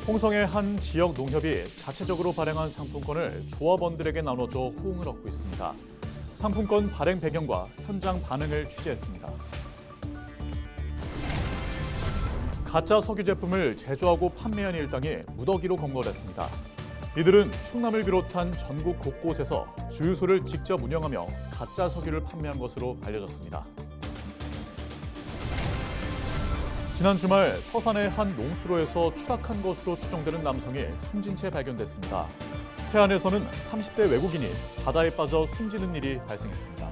홍성의 한 지역 농협이 자체적으로 발행한 상품권을 조합원들에게 나눠줘 호응을 얻고 있습니다. 상품권 발행 배경과 현장 반응을 취재했습니다. 가짜 석유 제품을 제조하고 판매한 일당이 무더기로 검거됐습니다. 이들은 충남을 비롯한 전국 곳곳에서 주유소를 직접 운영하며 가짜 석유를 판매한 것으로 알려졌습니다. 지난 주말 서산의 한 농수로에서 추락한 것으로 추정되는 남성이 숨진 채 발견됐습니다. 태안에서는 30대 외국인이 바다에 빠져 숨지는 일이 발생했습니다.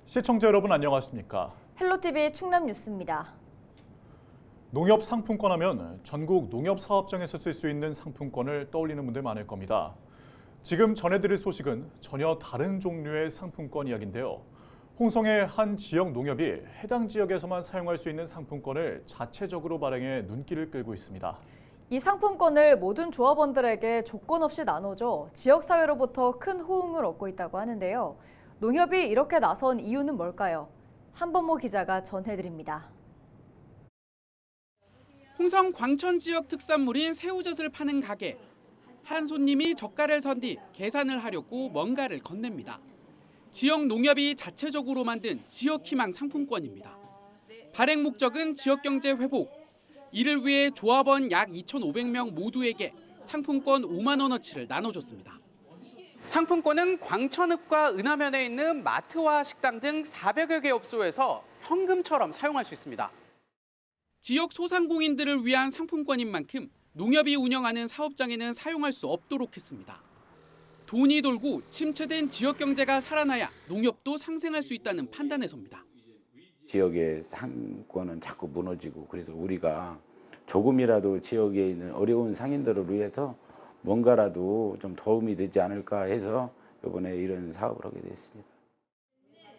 시청자 여러분 안녕하십니까? 헬로티비 충남 뉴스입니다. 농협 상품권 하면 전국 농협 사업장에서 쓸 수 있는 상품권을 떠올리는 분들 많을 겁니다. 지금 전해드릴 소식은 전혀 다른 종류의 상품권 이야기인데요. 홍성의 한 지역 농협이 해당 지역에서만 사용할 수 있는 상품권을 자체적으로 발행해 눈길을 끌고 있습니다. 이 상품권을 모든 조합원들에게 조건 없이 나눠줘 지역사회로부터 큰 호응을 얻고 있다고 하는데요. 농협이 이렇게 나선 이유는 뭘까요? 한범모 기자가 전해드립니다. 홍성 광천 지역 특산물인 새우젓을 파는 가게. 한 손님이 젓갈을 선 뒤 계산을 하려고 뭔가를 건넵니다. 지역 농협이 자체적으로 만든 지역희망 상품권입니다. 발행 목적은 지역경제 회복. 이를 위해 조합원 약 2,500명 모두에게 상품권 5만 원어치를 나눠줬습니다. 상품권은 광천읍과 은하면에 있는 마트와 식당 등 400여 개 업소에서 현금처럼 사용할 수 있습니다. 지역 소상공인들을 위한 상품권인 만큼 농협이 운영하는 사업장에는 사용할 수 없도록 했습니다. 돈이 돌고 침체된 지역 경제가 살아나야 농협도 상생할 수 있다는 판단에서입니다. 지역의 상권은 자꾸 무너지고 그래서 우리가 조금이라도 지역에 있는 어려운 상인들을 위해서 뭔가라도 좀 도움이 되지 않을까 해서 이번에 이런 사업을 하게 됐습니다.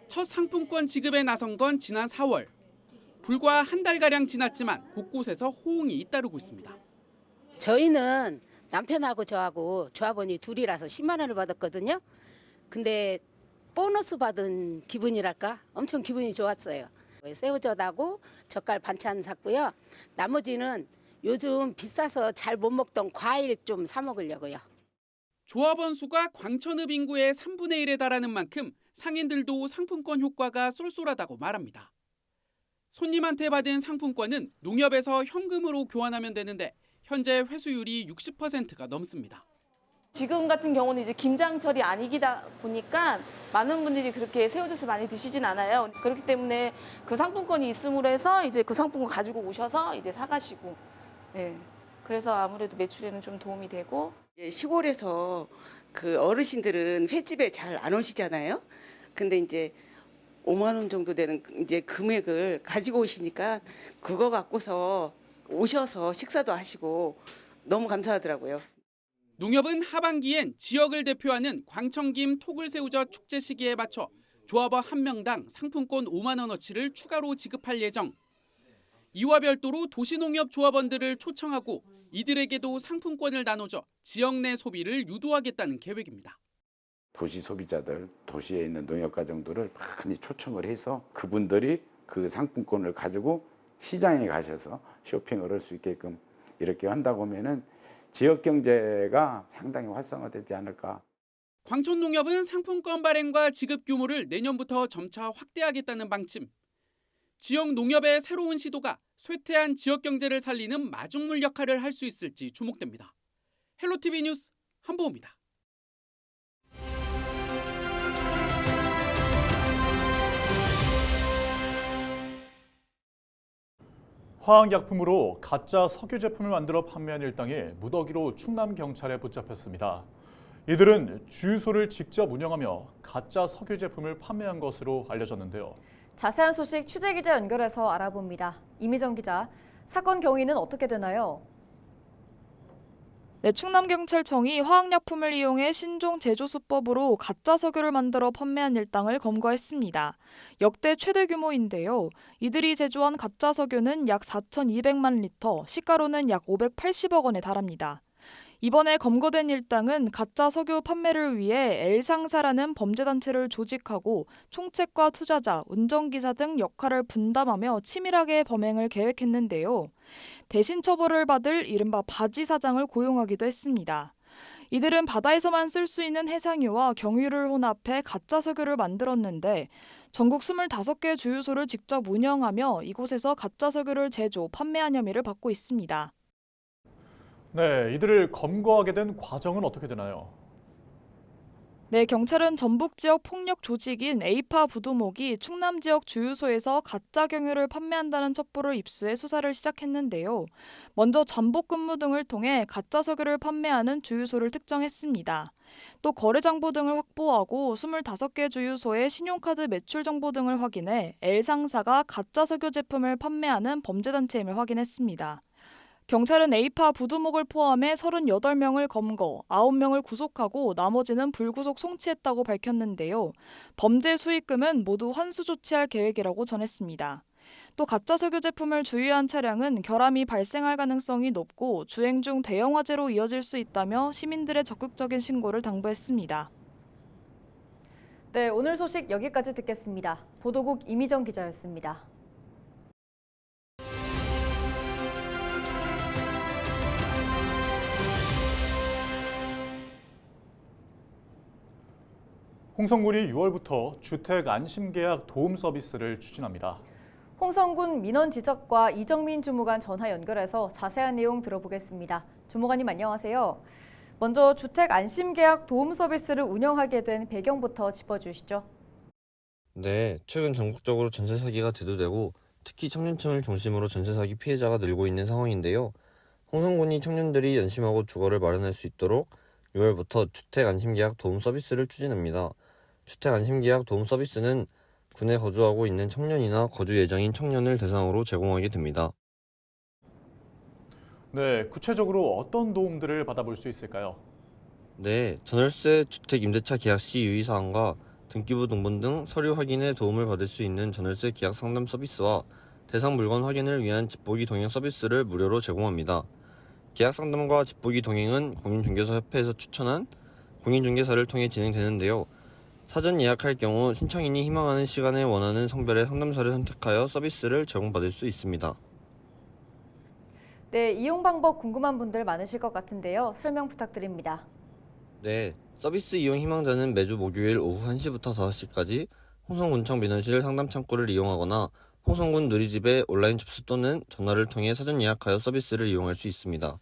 첫 상품권 지급에 나선 건 지난 4월. 불과 한 달가량 지났지만 곳곳에서 호응이 잇따르고 있습니다. 저희는 남편하고 저하고 조합원이 둘이라서 10만 원을 받았거든요. 근데 보너스 받은 기분이랄까? 엄청 기분이 좋았어요. 새우젓하고 젓갈 반찬 샀고요. 나머지는 요즘 비싸서 잘 못 먹던 과일 좀 사 먹으려고요. 조합원 수가 광천읍 인구의 3분의 1에 달하는 만큼 상인들도 상품권 효과가 쏠쏠하다고 말합니다. 손님한테 받은 상품권은 농협에서 현금으로 교환하면 되는데 현재 회수율이 60%가 넘습니다. 지금 같은 경우는 이제 김장철이 아니기다 보니까 많은 분들이 그렇게 새우젓을 많이 드시진 않아요. 그렇기 때문에 그 상품권이 있음으로 해서 이제 그 상품권 가지고 오셔서 이제 사가시고, 네. 그래서 아무래도 매출에는 좀 도움이 되고. 시골에서 그 어르신들은 횟집에 잘 안 오시잖아요. 근데 이제 5만 원 정도 되는 이제 금액을 가지고 오시니까 그거 갖고서 오셔서 식사도 하시고 너무 감사하더라고요. 농협은 하반기엔 지역을 대표하는 광천김 토굴새우젓 축제 시기에 맞춰 조합원 1명당 상품권 5만 원어치를 추가로 지급할 예정. 이와 별도로 도시농협 조합원들을 초청하고 이들에게도 상품권을 나눠줘 지역 내 소비를 유도하겠다는 계획입니다. 도시 소비자들, 도시에 있는 농협 가정들을 많이 초청을 해서 그분들이 그 상품권을 가지고 시장에 가셔서 쇼핑을 할 수 있게끔 이렇게 한다고 하면은 지역 경제가 상당히 활성화되지 않을까. 광천농협은 상품권 발행과 지급 규모를 내년부터 점차 확대하겠다는 방침. 지역 농협의 새로운 시도가 쇠퇴한 지역 경제를 살리는 마중물 역할을 할 수 있을지 주목됩니다. 헬로티비 뉴스 한보호입니다. 화학약품으로 가짜 석유 제품을 만들어 판매한 일당이 무더기로 충남 경찰에 붙잡혔습니다. 이들은 주유소를 직접 운영하며 가짜 석유 제품을 판매한 것으로 알려졌는데요. 자세한 소식 취재기자 연결해서 알아봅니다. 이미정 기자, 사건 경위는 어떻게 되나요? 네, 충남경찰청이 화학약품을 이용해 신종 제조수법으로 가짜 석유를 만들어 판매한 일당을 검거했습니다. 역대 최대 규모인데요. 이들이 제조한 가짜 석유는 약 4,200만 리터, 시가로는 약 580억 원에 달합니다. 이번에 검거된 일당은 가짜 석유 판매를 위해 L상사라는 범죄단체를 조직하고 총책과 투자자, 운전기사 등 역할을 분담하며 치밀하게 범행을 계획했는데요. 대신 처벌을 받을 이른바 바지 사장을 고용하기도 했습니다. 이들은 바다에서만 쓸 수 있는 해상유와 경유를 혼합해 가짜 석유를 만들었는데 전국 25개 주유소를 직접 운영하며 이곳에서 가짜 석유를 제조, 판매한 혐의를 받고 있습니다. 네, 이들을 검거하게 된 과정은 어떻게 되나요? 네, 경찰은 전북 지역 폭력 조직인 에이파 부두목이 충남 지역 주유소에서 가짜 경유를 판매한다는 첩보를 입수해 수사를 시작했는데요. 먼저 잠복 근무 등을 통해 가짜 석유를 판매하는 주유소를 특정했습니다. 또 거래 정보 등을 확보하고 25개 주유소의 신용카드 매출 정보 등을 확인해 L상사가 가짜 석유 제품을 판매하는 범죄단체임을 확인했습니다. 경찰은 에이파 부두목을 포함해 38명을 검거, 9명을 구속하고 나머지는 불구속 송치했다고 밝혔는데요. 범죄 수익금은 모두 환수 조치할 계획이라고 전했습니다. 또 가짜 석유 제품을 주유한 차량은 결함이 발생할 가능성이 높고 주행 중 대형 화재로 이어질 수 있다며 시민들의 적극적인 신고를 당부했습니다. 네, 오늘 소식 여기까지 듣겠습니다. 보도국 이미정 기자였습니다. 홍성군이 6월부터 주택 안심계약 도움 서비스를 추진합니다. 홍성군 민원 지적과 이정민 주무관 전화 연결해서 자세한 내용 들어보겠습니다. 주무관님 안녕하세요. 먼저 주택 안심계약 도움 서비스를 운영하게 된 배경부터 짚어주시죠. 네, 최근 전국적으로 전세 사기가 대두되고 특히 청년층을 중심으로 전세 사기 피해자가 늘고 있는 상황인데요. 홍성군이 청년들이 안심하고 주거를 마련할 수 있도록 6월부터 주택 안심계약 도움 서비스를 추진합니다. 주택 안심계약 도움 서비스는 군에 거주하고 있는 청년이나 거주 예정인 청년을 대상으로 제공하게 됩니다. 네, 구체적으로 어떤 도움들을 받아볼 수 있을까요? 네, 전월세 주택 임대차 계약 시 유의사항과 등기부 등본 등 서류 확인에 도움을 받을 수 있는 전월세 계약 상담 서비스와 대상 물건 확인을 위한 집보기 동행 서비스를 무료로 제공합니다. 계약 상담과 집보기 동행은 공인중개사 협회에서 추천한 공인중개사를 통해 진행되는데요. 사전 예약할 경우 신청인이 희망하는 시간에 원하는 성별의 상담사를 선택하여 서비스를 제공받을 수 있습니다. 네, 이용 방법 궁금한 분들 많으실 것 같은데요. 설명 부탁드립니다. 네, 서비스 이용 희망자는 매주 목요일 오후 1시부터 5시까지 홍성군청 민원실 상담 창구를 이용하거나 홍성군 누리집에 온라인 접수 또는 전화를 통해 사전 예약하여 서비스를 이용할 수 있습니다.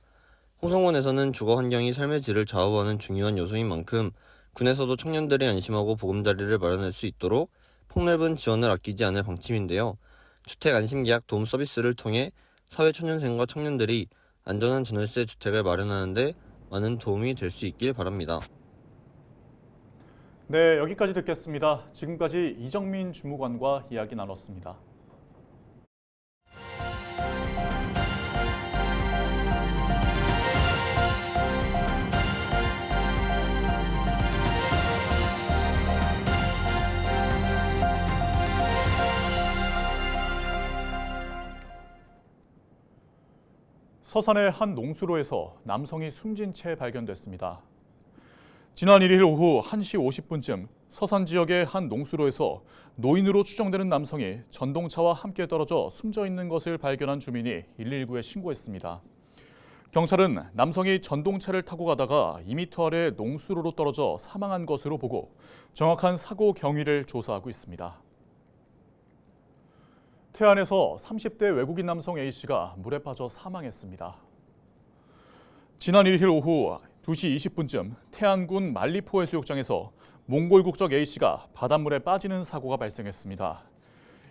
홍성군에서는 주거 환경이 삶의 질을 좌우하는 중요한 요소인 만큼 군에서도 청년들이 안심하고 보금자리를 마련할 수 있도록 폭넓은 지원을 아끼지 않을 방침인데요. 주택 안심계약 도움 서비스를 통해 사회초년생과 청년들이 안전한 전월세 주택을 마련하는 데 많은 도움이 될 수 있길 바랍니다. 네, 여기까지 듣겠습니다. 지금까지 이정민 주무관과 이야기 나눴습니다. 서산의 한 농수로에서 남성이 숨진 채 발견됐습니다. 지난 1일 오후 1시 50분쯤 서산 지역의 한 농수로에서 노인으로 추정되는 남성이 전동차와 함께 떨어져 숨져 있는 것을 발견한 주민이 119에 신고했습니다. 경찰은 남성이 전동차를 타고 가다가 2m 아래 농수로로 떨어져 사망한 것으로 보고 정확한 사고 경위를 조사하고 있습니다. 태안에서 30대 외국인 남성 A씨가 물에 빠져 사망했습니다. 지난 1일 오후 2시 20분쯤 태안군 말리포 해수욕장에서 몽골 국적 A씨가 바닷물에 빠지는 사고가 발생했습니다.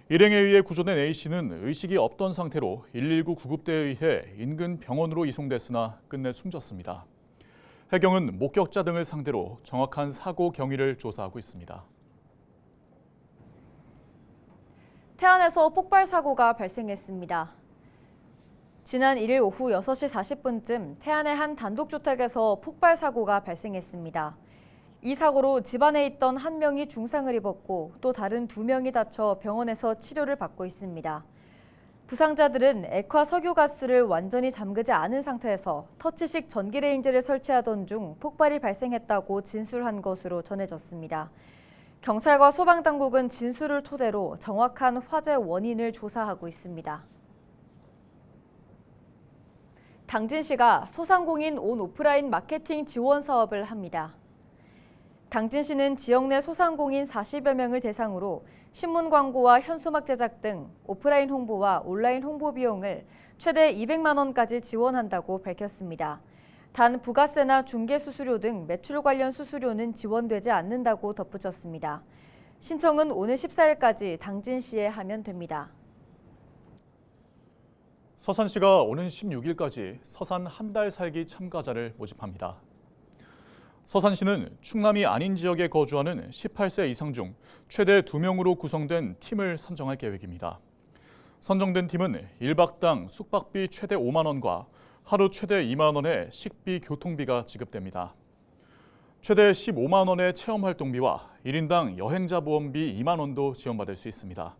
일행에 의해 구조된 A씨는 의식이 없던 상태로 119 구급대에 의해 인근 병원으로 이송됐으나 끝내 숨졌습니다. 해경은 목격자 등을 상대로 정확한 사고 경위를 조사하고 있습니다. 태안에서 폭발 사고가 발생했습니다. 지난 1일 오후 6시 40분쯤 태안의 한 단독주택에서 폭발 사고가 발생했습니다. 이 사고로 집안에 있던 한 명이 중상을 입었고 또 다른 2명이 다쳐 병원에서 치료를 받고 있습니다. 부상자들은 액화 석유가스를 완전히 잠그지 않은 상태에서 터치식 전기레인지를 설치하던 중 폭발이 발생했다고 진술한 것으로 전해졌습니다. 경찰과 소방당국은 진술을 토대로 정확한 화재 원인을 조사하고 있습니다. 당진시가 소상공인 온 오프라인 마케팅 지원 사업을 합니다. 당진시는 지역 내 소상공인 40여 명을 대상으로 신문 광고와 현수막 제작 등 오프라인 홍보와 온라인 홍보 비용을 최대 200만 원까지 지원한다고 밝혔습니다. 단 부가세나 중개수수료 등 매출 관련 수수료는 지원되지 않는다고 덧붙였습니다. 신청은 오는 14일까지 당진시에 하면 됩니다. 서산시가 오는 16일까지 서산 한 달 살기 참가자를 모집합니다. 서산시는 충남이 아닌 지역에 거주하는 18세 이상 중 최대 2명으로 구성된 팀을 선정할 계획입니다. 선정된 팀은 1박당 숙박비 최대 5만 원과 하루 최대 2만 원의 식비, 교통비가 지급됩니다. 최대 15만 원의 체험활동비와 1인당 여행자 보험비 2만 원도 지원받을 수 있습니다.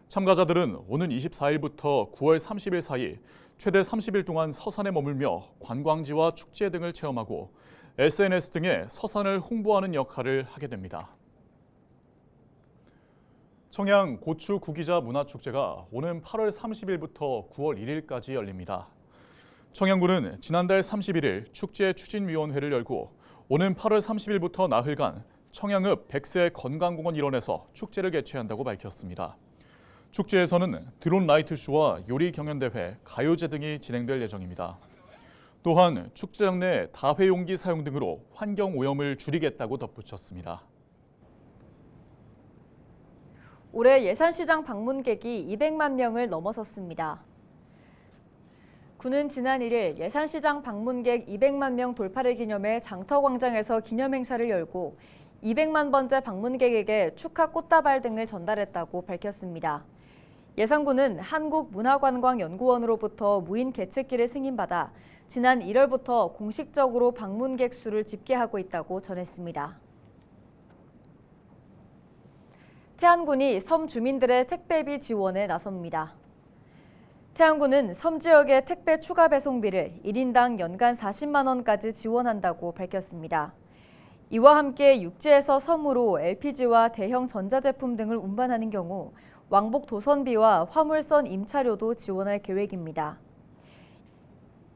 참가자들은 오는 24일부터 9월 30일 사이 최대 30일 동안 서산에 머물며 관광지와 축제 등을 체험하고 SNS 등에 서산을 홍보하는 역할을 하게 됩니다. 청양 고추 구기자 문화축제가 오는 8월 30일부터 9월 1일까지 열립니다. 청양군은 지난달 31일 축제 추진위원회를 열고 오는 8월 30일부터 나흘간 청양읍 백세 건강공원 일원에서 축제를 개최한다고 밝혔습니다. 축제에서는 드론 라이트쇼와 요리 경연대회, 가요제 등이 진행될 예정입니다. 또한 축제장 내 다회용기 사용 등으로 환경 오염을 줄이겠다고 덧붙였습니다. 올해 예산시장 방문객이 200만 명을 넘어섰습니다. 군은 지난 1일 예산시장 방문객 200만 명 돌파를 기념해 장터광장에서 기념행사를 열고 200만 번째 방문객에게 축하 꽃다발 등을 전달했다고 밝혔습니다. 예산군은 한국문화관광연구원으로부터 무인 계측기를 승인받아 지난 1월부터 공식적으로 방문객 수를 집계하고 있다고 전했습니다. 태안군이 섬 주민들의 택배비 지원에 나섭니다. 태안군은 섬 지역의 택배 추가 배송비를 1인당 연간 40만 원까지 지원한다고 밝혔습니다. 이와 함께 육지에서 섬으로 LPG와 대형 전자제품 등을 운반하는 경우 왕복 도선비와 화물선 임차료도 지원할 계획입니다.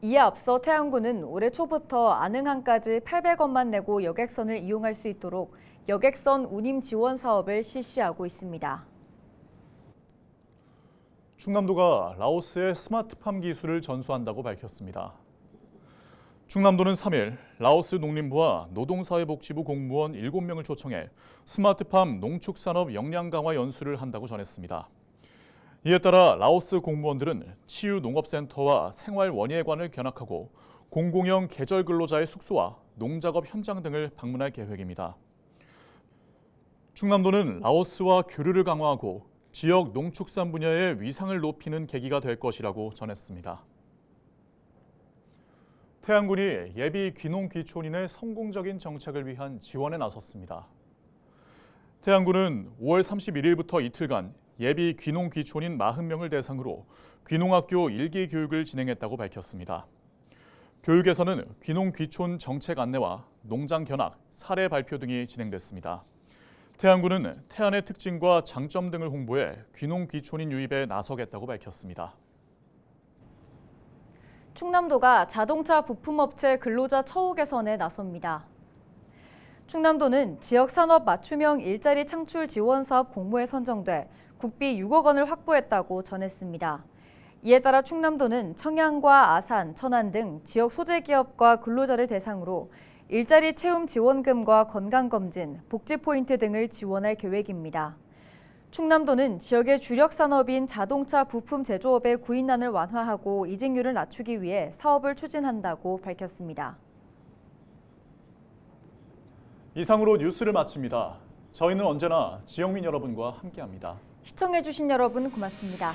이에 앞서 태안군은 올해 초부터 안흥항까지 800원만 내고 여객선을 이용할 수 있도록 여객선 운임 지원 사업을 실시하고 있습니다. 충남도가 라오스의 스마트팜 기술을 전수한다고 밝혔습니다. 충남도는 3일 라오스 농림부와 노동사회복지부 공무원 7명을 초청해 스마트팜 농축산업 역량 강화 연수를 한다고 전했습니다. 이에 따라 라오스 공무원들은 치유농업센터와 생활원예관을 견학하고 공공형 계절 근로자의 숙소와 농작업 현장 등을 방문할 계획입니다. 충남도는 라오스와 교류를 강화하고 지역 농축산 분야의 위상을 높이는 계기가 될 것이라고 전했습니다. 태안군이 예비 귀농귀촌인의 성공적인 정착을 위한 지원에 나섰습니다. 태안군은 5월 31일부터 이틀간 예비 귀농귀촌인 40명을 대상으로 귀농학교 1기 교육을 진행했다고 밝혔습니다. 교육에서는 귀농귀촌 정책 안내와 농장 견학, 사례 발표 등이 진행됐습니다. 태안군은 태안의 특징과 장점 등을 홍보해 귀농귀촌인 유입에 나서겠다고 밝혔습니다. 충남도가 자동차 부품업체 근로자 처우 개선에 나섭니다. 충남도는 지역산업 맞춤형 일자리 창출 지원 사업 공모에 선정돼 국비 6억 원을 확보했다고 전했습니다. 이에 따라 충남도는 청양과 아산, 천안 등 지역 소재 기업과 근로자를 대상으로 일자리 채움 지원금과 건강검진, 복지 포인트 등을 지원할 계획입니다. 충남도는 지역의 주력 산업인 자동차 부품 제조업의 구인난을 완화하고 이직률을 낮추기 위해 사업을 추진한다고 밝혔습니다. 이상으로 뉴스를 마칩니다. 저희는 언제나 지역민 여러분과 함께합니다. 시청해주신 여러분 고맙습니다.